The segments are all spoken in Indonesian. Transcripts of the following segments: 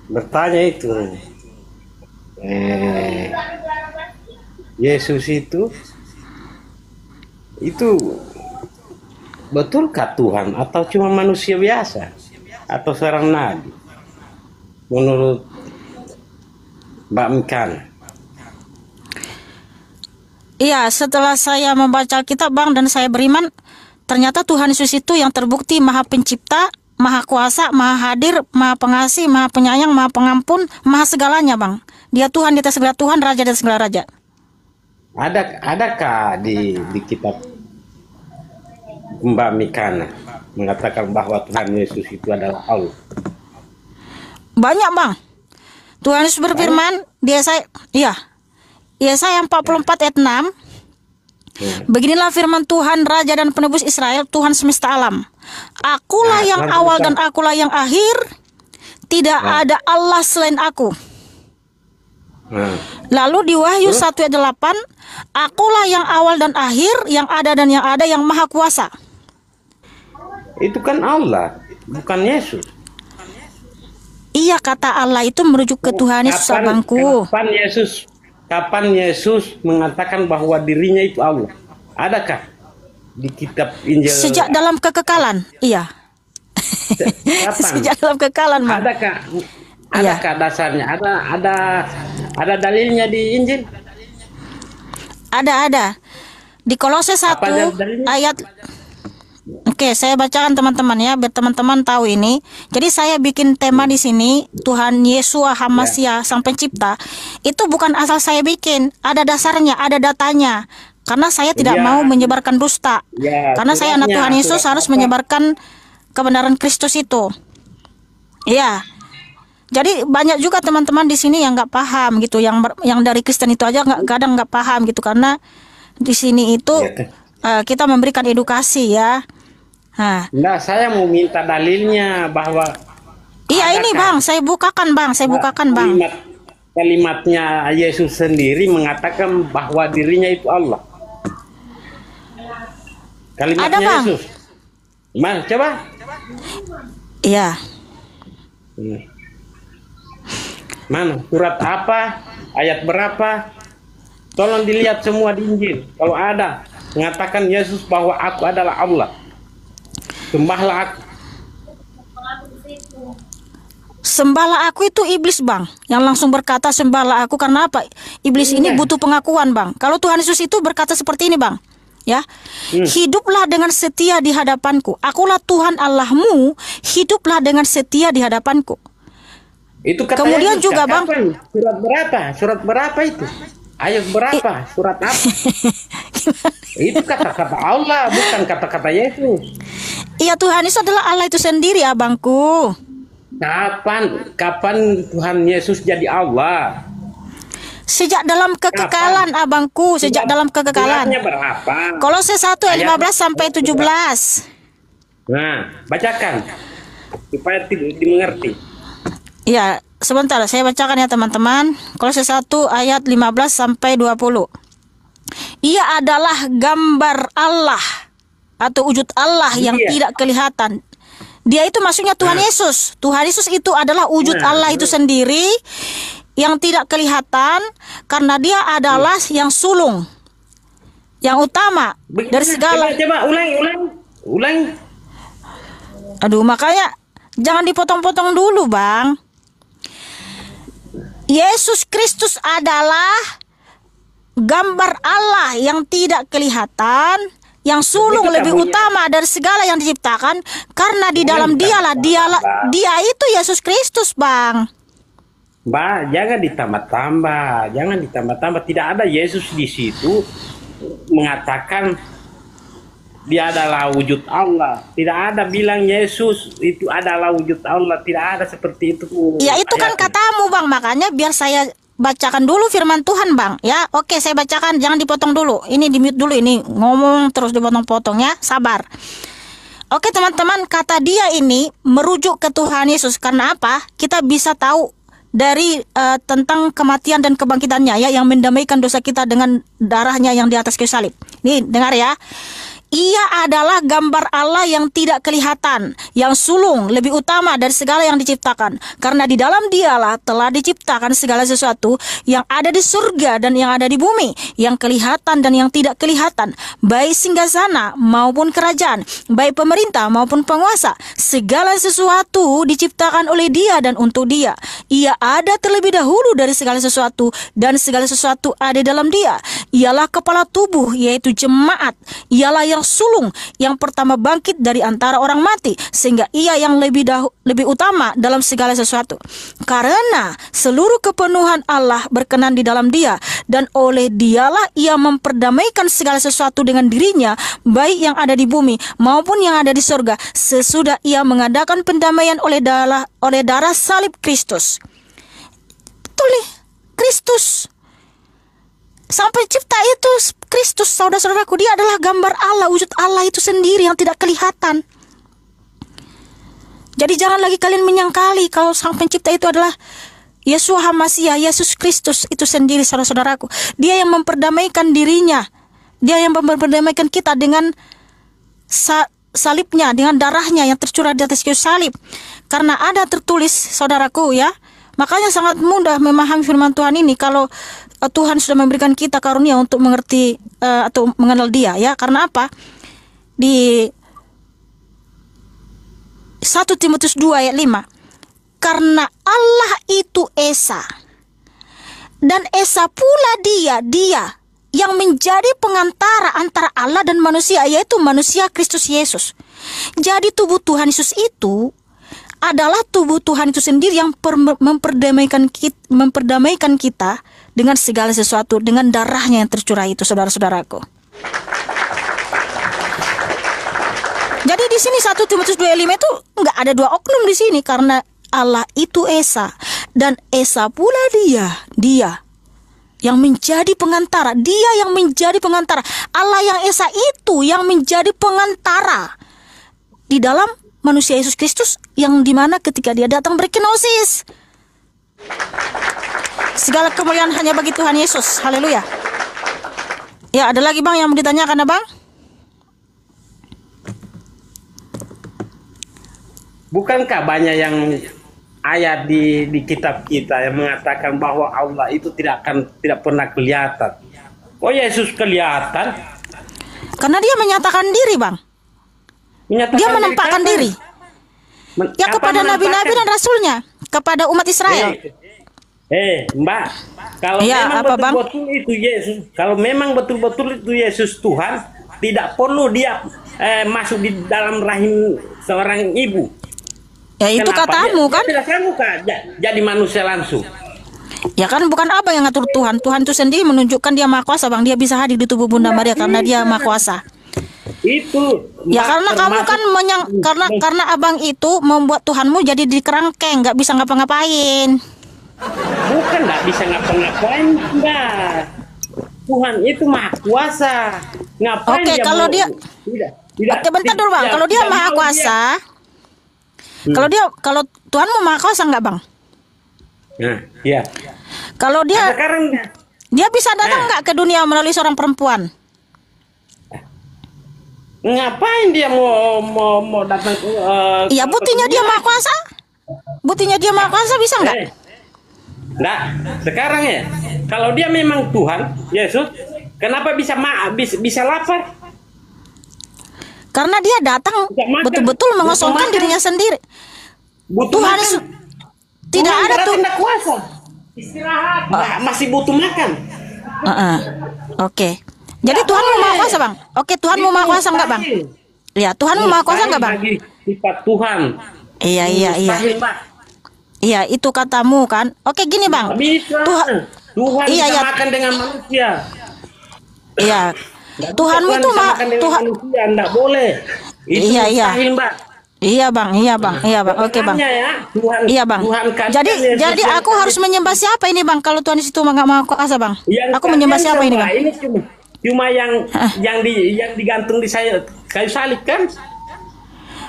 bertanya itu, eh, Yesus itu betulkah Tuhan atau cuma manusia biasa atau seorang nabi? Menurut Mbak Mikan. Iya, setelah saya membaca Alkitab Bang, dan saya beriman, ternyata Tuhan Yesus itu yang terbukti Maha Pencipta, Maha Kuasa, Maha Hadir, Maha Pengasih, Maha Penyayang, Maha Pengampun, Maha segalanya Bang. Dia Tuhan di atas segala Tuhan, Raja di atas segala Raja. Adakah di kitab Mbak Mikana mengatakan bahwa Tuhan Yesus itu adalah Allah? Banyak Bang. Tuhan Yesus berfirman di Yesaya 44 ayat 6. Beginilah firman Tuhan, Raja dan Penebus Israel, Tuhan semesta alam. Akulah yang awal dan akulah yang akhir. Tidak ada Allah selain aku. Lalu di Wahyu 1 ayat 8, akulah yang awal dan akhir, yang ada dan yang ada, yang maha kuasa. Itu kan Allah, bukan Yesus. Iya, kata Allah itu merujuk ke Tuhan Yesus abangku. Kapan Yesus mengatakan bahwa dirinya itu Allah? Adakah di kitab Injil? Sejak dalam kekekalan, iya. Kapan? Sejak dalam kekekalan, Bang. Adakah dasarnya? Ada dalilnya di Injil? Ada. Di Kolose 1 ayat. Oke, saya bacakan teman-teman ya, biar teman-teman tahu ini. Jadi saya bikin tema di sini, Tuhan Yesua Hamasia Sang Pencipta. Itu bukan asal saya bikin, ada dasarnya, ada datanya. Karena saya tidak mau menyebarkan dusta. Karena saya anak Tuhan Yesus, harus menyebarkan kebenaran Kristus itu. Iya. Jadi banyak juga teman-teman di sini yang nggak paham gitu, yang dari Kristen itu aja kadang nggak paham gitu, karena di sini itu kita memberikan edukasi ya. Nah, saya mau minta dalilnya bahwa ini Bang, saya bukakan Bang. Kalimatnya Yesus sendiri mengatakan bahwa dirinya itu Allah. Kalimatnya ada, Bang. Yesus. Mana? Coba. Iya. Mana? Surat apa? Ayat berapa? Tolong dilihat semua di Injil. Kalau ada mengatakan Yesus bahwa aku adalah Allah, sembahlah aku. Sembahlah aku itu iblis Bang, yang langsung berkata sembahlah aku. Karena apa? Iblis ini butuh pengakuan Bang. Kalau Tuhan Yesus itu berkata seperti ini Bang, ya, hiduplah dengan setia di hadapanku. Akulah Tuhan Allahmu, hiduplah dengan setia di hadapanku. Itu kata kemudian Yesus, juga Bang, surat berapa itu? Ayat berapa? Surat apa? Itu kata-kata Allah, bukan kata-kata Yesus. Iya, Tuhan Yesus adalah Allah itu sendiri abangku. Kapan Tuhan Yesus jadi Allah? Sejak dalam kekekalan abangku, sejak dalam kekekalan. Suratnya berapa? Kolose 1 ayat 15 sampai 17. Nah, bacakan supaya dimengerti. Iya, sebentar saya bacakan ya teman-teman. Kolose 1 ayat 15 sampai 20. Ia adalah gambar Allah atau wujud Allah yang tidak kelihatan. Dia itu maksudnya Tuhan Yesus. Tuhan Yesus itu adalah wujud Allah itu sendiri yang tidak kelihatan, karena dia adalah yang sulung, yang utama dari segala. Coba ulang. Aduh, makanya jangan dipotong-potong dulu Bang. Yesus Kristus adalah gambar Allah yang tidak kelihatan, yang sulung lebih utama dari segala yang diciptakan, karena di dalam dia itu Yesus Kristus Bang. Mbak, jangan ditambah-tambah. Tidak ada Yesus di situ mengatakan dia adalah wujud Allah. Tidak ada bilang Yesus itu adalah wujud Allah. Tidak ada seperti itu. Ya itu kan katamu Bang, makanya biar saya bacakan dulu firman Tuhan Bang. Ya, oke, saya bacakan, jangan dipotong dulu. Ini di mute dulu, ini ngomong terus dipotong-potong ya, sabar. Oke teman-teman, kata dia ini merujuk ke Tuhan Yesus. Karena apa? Kita bisa tahu dari tentang kematian dan kebangkitannya ya, yang mendamaikan dosa kita dengan darahnya yang di atas kayu salib. Nih dengar ya. Ia adalah gambar Allah yang tidak kelihatan, yang sulung, lebih utama dari segala yang diciptakan. Karena di dalam Dialah telah diciptakan segala sesuatu yang ada di surga dan yang ada di bumi, yang kelihatan dan yang tidak kelihatan, baik singgasana maupun kerajaan, baik pemerintah maupun penguasa. Segala sesuatu diciptakan oleh Dia dan untuk Dia. Ia ada terlebih dahulu dari segala sesuatu, dan segala sesuatu ada dalam Dia. Ialah kepala tubuh, yaitu jemaat. Ialah yang sulung, yang pertama bangkit dari antara orang mati, sehingga Ia yang lebih utama dalam segala sesuatu. Karena seluruh kepenuhan Allah berkenan di dalam Dia, dan oleh Dialah Ia memperdamaikan segala sesuatu dengan dirinya, baik yang ada di bumi maupun yang ada di surga, sesudah Ia mengadakan pendamaian oleh darah salib Kristus. Betul nih, Kristus. Sampai cipta itu Kristus, saudara-saudaraku, Dia adalah gambar Allah, wujud Allah itu sendiri yang tidak kelihatan. Jadi jangan lagi kalian menyangkali kalau Sang Pencipta itu adalah Yeshua HaMasiah, Yesus Kristus itu sendiri, saudara-saudaraku. Dia yang memperdamaikan dirinya. Dia yang memperdamaikan kita dengan salibnya, dengan darahnya yang tercurah di atas kayu salib. Karena ada tertulis, saudaraku ya, makanya sangat mudah memahami firman Tuhan ini kalau Tuhan sudah memberikan kita karunia untuk mengerti atau mengenal Dia ya. Karena apa? Di 1 Timotius 2 ayat 5. Karena Allah itu Esa, dan Esa pula Dia yang menjadi pengantara antara Allah dan manusia, yaitu manusia Kristus Yesus. Jadi tubuh Tuhan Yesus itu adalah tubuh Tuhan itu sendiri yang memperdamaikan kita dengan segala sesuatu, dengan darahnya yang tercurah itu, saudara-saudaraku. Jadi di sini 1 Timotius 2:5 itu enggak ada dua oknum di sini, karena Allah itu Esa, dan Esa pula Dia yang menjadi pengantara. Dia yang menjadi pengantara. Allah yang Esa itu yang menjadi pengantara di dalam manusia Yesus Kristus, yang dimana ketika Dia datang berkenosis. Segala kemuliaan hanya bagi Tuhan Yesus. Haleluya. Ya, ada lagi Bang yang mau ditanyakan, Bang? Bukankah banyak yang ayat di kitab kita yang mengatakan bahwa Allah itu tidak pernah kelihatan? Oh, Yesus kelihatan? Karena Dia menyatakan diri, Bang. Dia menampakkan diri. Ya, kepada nabi-nabi dan rasulnya, kepada umat Israel. Mbak, kalau ya, memang betul-betul itu Yesus, kalau memang betul-betul itu Yesus Tuhan, tidak perlu Dia masuk di dalam rahim seorang ibu. Ya, itu katamu kan? Tidak sanggup jadi manusia langsung. Ya kan, bukan apa yang ngatur Tuhan. Tuhan itu sendiri menunjukkan Dia Maha Kuasa, Bang. Dia bisa hadir di tubuh Bunda Maria karena Dia Maha Kuasa. Itu ya karena kamu kan karena abang itu membuat Tuhanmu jadi di kerangkeng, nggak bisa ngapa-ngapain. Bukan nggak bisa ngapa-ngapain, enggak. Tuhan itu Maha Kuasa. Ngapain Oke, kalau dia Oke, bentar dulu, Bang. Kalau Dia Maha Kuasa, kalau Tuhanmu Maha Kuasa nggak, Bang? Nah, iya. Kalau Dia bisa datang nggak ke dunia melalui seorang perempuan? Ngapain Dia mau datang? Iya, buktinya Dia Maha Kuasa. Buktinya Dia Maha Kuasa, bisa nggak? Nggak. Sekarang ya, kalau Dia memang Tuhan Yesus, kenapa bisa lapar? Karena Dia datang betul-betul mengosongkan dirinya sendiri. Tuhan tidak ada tuh kuasa. Istirahat. Masih butuh makan. Oke. Jadi Tuhanmu Maha Kuasa, Bang. Oke, Tuhanmu Maha Kuasa enggak, Bang? Iya, Tuhanmu Maha Kuasa enggak, Bang? Sifat Tuhan. Iya. Iya, itu katamu kan. Oke, gini, Bang. Tuhan bisa makan dengan manusia. Iya. Tuhanmu itu Tuhan manusia enggak boleh. Itu mustahil, Mbak. Iya, Bang. Oke, Bang. Iya, Bang. Jadi aku harus menyembah siapa ini, Bang? Kalau Tuhan itu enggak Maha Kuasa, Bang. Aku menyembah siapa ini, Bang? Ini cuma yang digantung di kayu salib kan?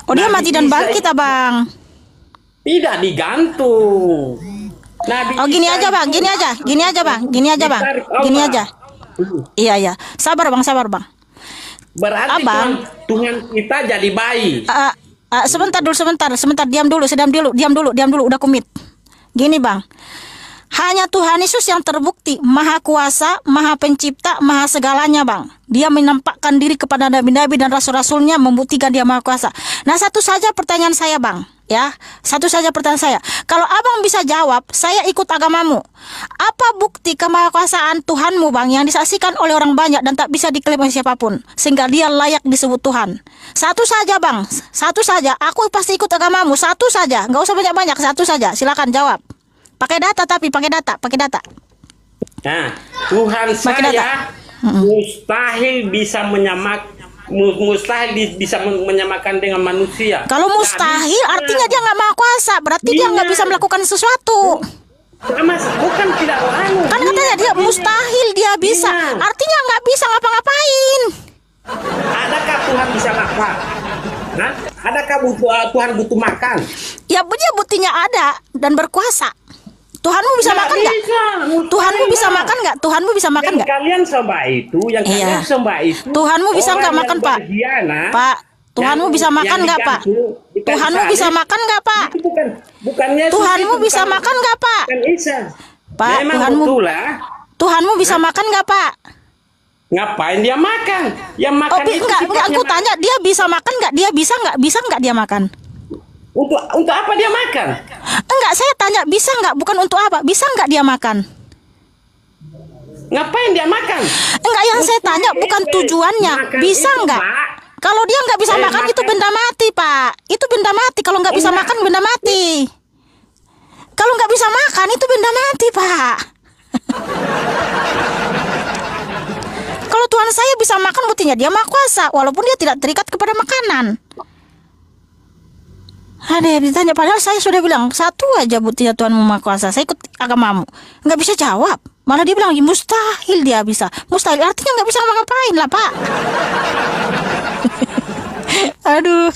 Oh, Dia mati dan bangkit, Bang. Tidak digantung. Gini aja, Bang. Iya. Sabar, Bang. Berarti Abang. Tuhan kita jadi bayi. Sebentar dulu, sebentar, diam dulu, diam dulu, udah kumit. Gini bang, hanya Tuhan Yesus yang terbukti maha kuasa, maha pencipta, maha segalanya bang. Dia menampakkan diri kepada nabi-nabi dan rasul-rasulnya, membuktikan dia maha kuasa. Nah satu saja pertanyaan saya bang, ya, satu saja pertanyaan saya. Kalau abang bisa jawab, saya ikut agamamu. Apa bukti kemahakuasaan Tuhanmu bang yang disaksikan oleh orang banyak dan tak bisa diklaim oleh siapapun, sehingga dia layak disebut Tuhan? Satu saja bang, satu saja. Aku pasti ikut agamamu, satu saja, nggak usah banyak-banyak, satu saja. Silakan jawab. Pakai data, tapi pakai data. Nah, Tuhan saya mustahil bisa menyamakan dengan manusia. Kalau mustahil artinya dia nggak maha kuasa, berarti dia nggak bisa melakukan sesuatu. Mas, bukan tidak anu. Kan katanya dia mustahil dia bisa, artinya nggak bisa ngapa-ngapain. Adakah Tuhan bisa makan? Nah, adakah Tuhan butuh makan? Ya dia buktinya ada dan berkuasa. Tuhanmu bisa makan nggak? Tuhanmu bisa makan nggak? Tuhanmu bisa makan nggak? Kalian sembah itu, yang kalian sembah itu. Tuhanmu bisa nggak makan Pak? Pak, Tuhanmu bisa makan nggak Pak? Tuhanmu bisa makan nggak Pak? Bukannya Tuhanmu bisa makan nggak Pak? Pak, Tuhanmu bisa makan nggak Pak? Ngapain dia makan? Yang makan itu enggak, aku tanya dia bisa makan nggak? Dia bisa nggak dia makan? Untuk apa dia makan? Enggak, saya tanya bisa nggak, bukan untuk apa. Bisa nggak dia makan? Ngapain dia makan? Enggak, yang saya tanya bukan tujuannya. Bisa nggak? Kalau dia nggak bisa makan itu benda mati Pak. Itu benda mati. Kalau nggak bisa makan benda mati. Kalau nggak bisa makan itu benda mati Pak. Kalau Tuhan saya bisa makan, buktinya dia maha kuasa, walaupun dia tidak terikat kepada makanan. Ada yang ditanya, padahal saya sudah bilang satu aja buktinya Tuhan maha kuasa, saya ikut agamamu. Nggak bisa jawab, malah dia bilang mustahil dia bisa. Mustahil artinya nggak bisa ngapain lah Pak. Aduh.